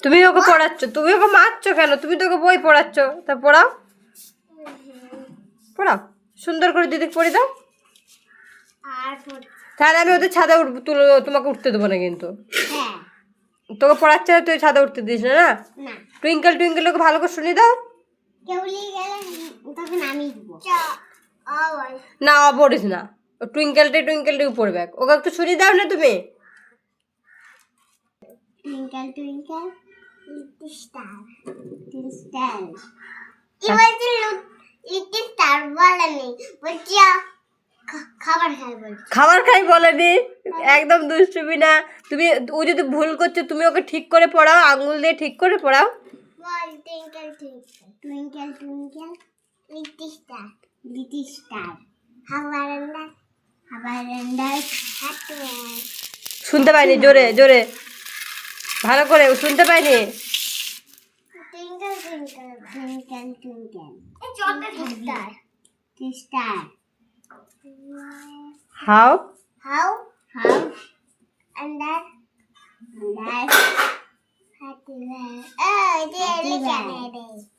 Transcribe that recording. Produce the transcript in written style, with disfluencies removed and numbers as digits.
তুমি ওকে পড়াচ্ছ, তুমি ওকে মারছো কেন? তুমি তো ওকে বই পড়াচ্ছ, তা পড়াও পড়াও সুন্দর করে দিদিকে পড়ে দাও। তাহলে আমি ওদের ছাদে উঠবো, তোমাকে উঠতে দেবো না কিন্তু। তোকে পড়াচ্ছে তুই ছাদে উঠতে দিস না? টুইঙ্কেল টুইঙ্কেল ওকে ভালো করে শুনিয়ে দাও। না পড়িস না, টুইঙ্কেলটা টুইঙ্কেলটাকে পড়বে, ওকে একটু শুনিয়ে দাও না তুমি। Twinkle, twinkle, little star, little star. এবার যে little star বলেনি, বলছি খাবার খাই বলেনি, একদম দুষ্টুমি না তুমি। ও যদি ভুল করছে তুমি ওকে ঠিক করে পড়াও, আঙুল দিয়ে ঠিক করে পড়াও। বল twinkle, twinkle, twinkle, twinkle, little star, little star. How under, শুনতে পাইনি, জোরে জোরে ভালো করে শুনতে পাইনি। Twinkle, twinkle, twinkle, twinkle. Little star, little star. How Under. Happy birthday. Oh, dear, look at it.